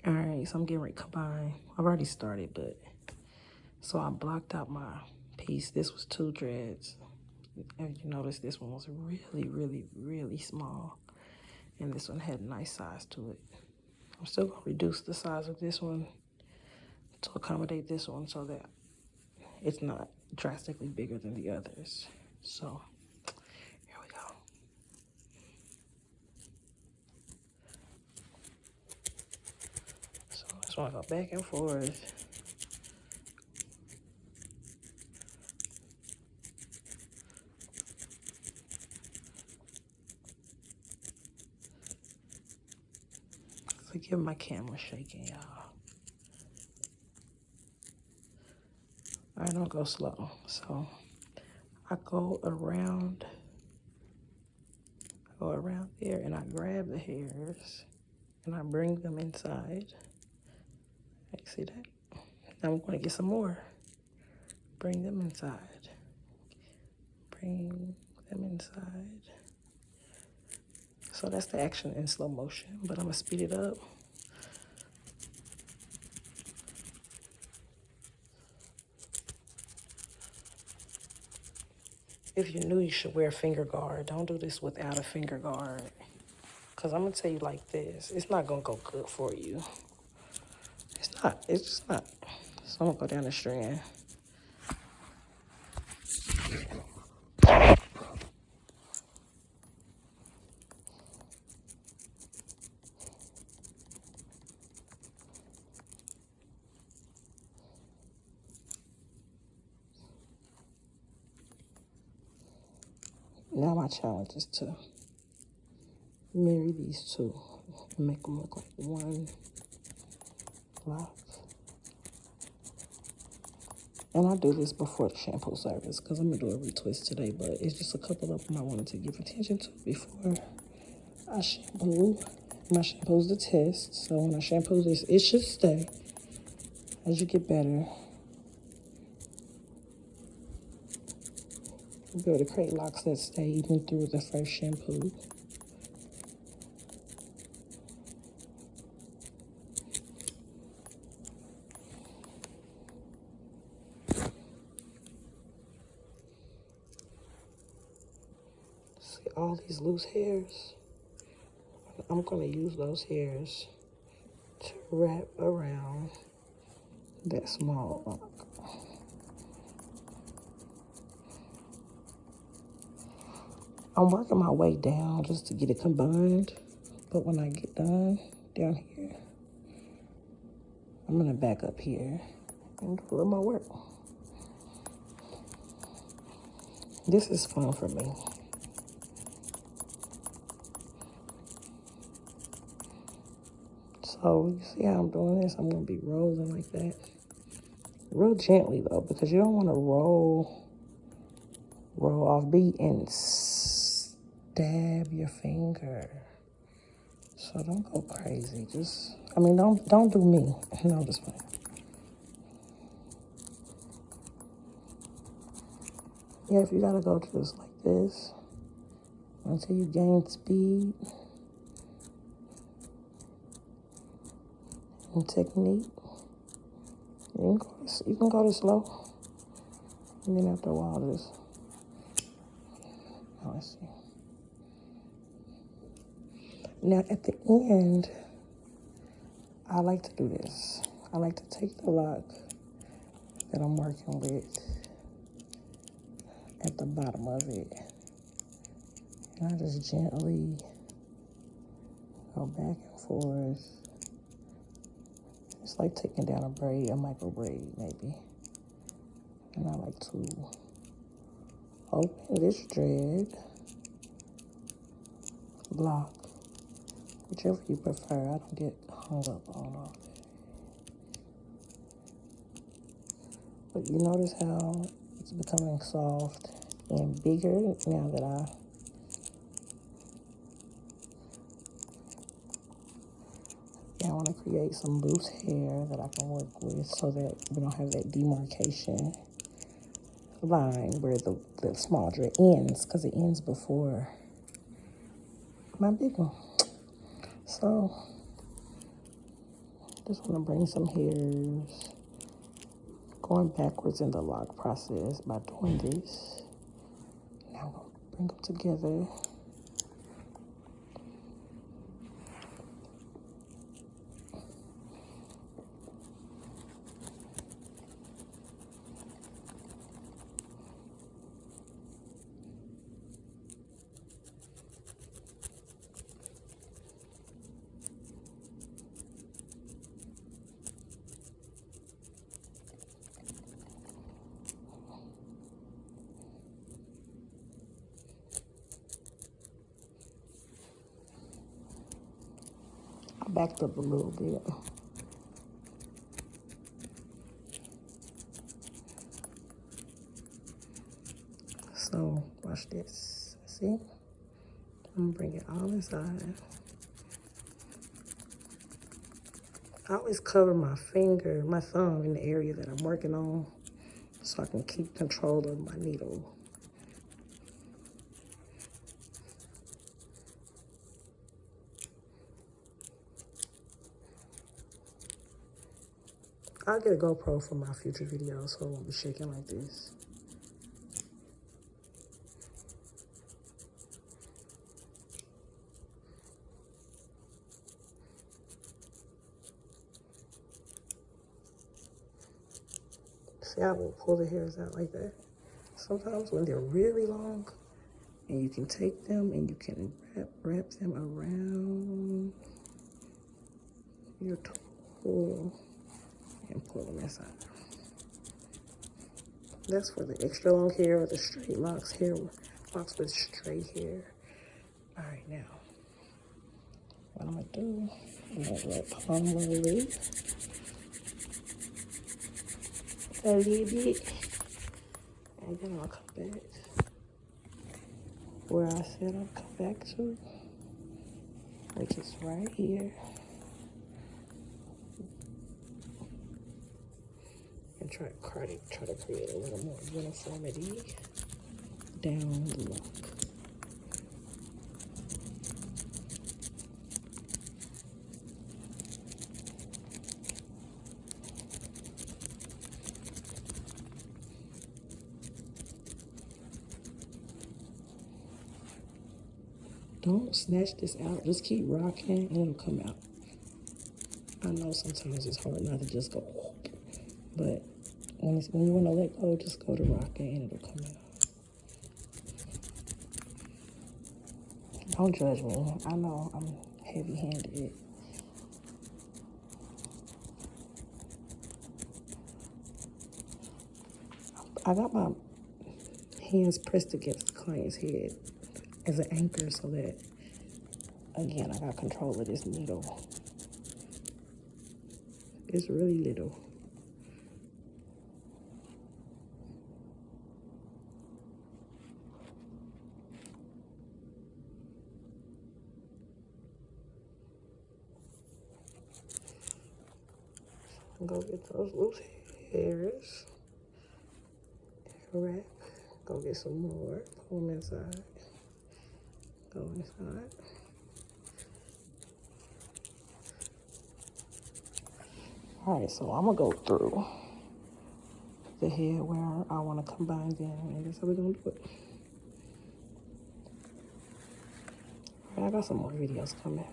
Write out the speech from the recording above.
All right, so I'm getting ready to combine. I've already started, but so I blocked out my piece. This was 2 dreads. As you notice, this one was really, really, really small, and this one had a nice size to it. I'm still gonna reduce the size of this one to accommodate this one so that it's not drastically bigger than the others. So here we go. So I just want to go back and forth. Forgive my camera shaking, y'all. I don't go slow, so I go around there and I grab the hairs and I bring them inside. You see that? Now I'm going to get some more. Bring them inside. Bring them inside. So that's the action in slow motion, but I'm going to speed it up. If you're new, you should wear a finger guard. Don't do this without a finger guard. Because I'm going to tell you like this. It's not going to go good for you. It's not. It's just not. So I'm going to go down the strand. Now my challenge is to marry these two and make them look like one lock. And I do this before the shampoo service because I'm going to do a retwist today, but it's just a couple of them I wanted to give attention to before I shampoo. My shampoo's the test, so when I shampoo this, it should stay. As you get better, you'll be able to create locks that stay even through the first shampoo. See all these loose hairs? I'm going to use those hairs to wrap around that small lock. I'm working my way down just to get it combined, but when I get done down here, I'm going to back up here and do a little more work. This is fun for me. So you see how I'm doing this? I'm going to be rolling like that. Real gently though, because you don't want to roll off beat and stab your finger. So don't go crazy. Just, I mean, don't do me. No, just fine. Yeah, if you gotta go just like this until you gain speed and technique. You can go this slow, and then after a while, just, oh, let's see. Now at the end, I like to do this. I like to take the lock that I'm working with at the bottom of it, and I just gently go back and forth. It's like taking down a braid, a micro braid maybe. And I like to open this dread, block, whichever you prefer. I don't get hung up on all that. But you notice how it's becoming soft and bigger now that I want to create some loose hair that I can work with so that we don't have that demarcation line where the small dread ends, because it ends before my big one. So Just want to bring some hairs. Going backwards in the lock process by doing this. Now I'm going to bring them together. Backed up a little bit. So watch this. See? I'm gonna bring it all inside. I always cover my finger, my thumb in the area that I'm working on so I can keep control of my needle. I'll get a GoPro for my future videos so it won't be shaking like this. See, I will pull the hairs out like that. Sometimes when they're really long, and you can take them and you can wrap them around your tool and pull them inside. That's for the extra long hair or the straight locks, locks with straight hair. All right, now, what I'm gonna do, I'm gonna let palm roll it a little bit, and then I'll come back where I said I'll come back to, which is right here. And try to create a little more uniformity down the lock. Don't snatch this out. Just keep rocking and it'll come out. I know sometimes it's hard not to just go, but when you want to let go, just go to rocking and it'll come out. Don't judge me. I know I'm heavy-handed. I got my hands pressed against the client's head as an anchor so that, again, I got control of this needle. It's really little. Go get those loose hairs. Wrap. Go get some more. Pull them inside. Go inside. All right, so I'm gonna go through the head where I want to combine them, and that's how we're gonna do it. All right, I got some more videos coming.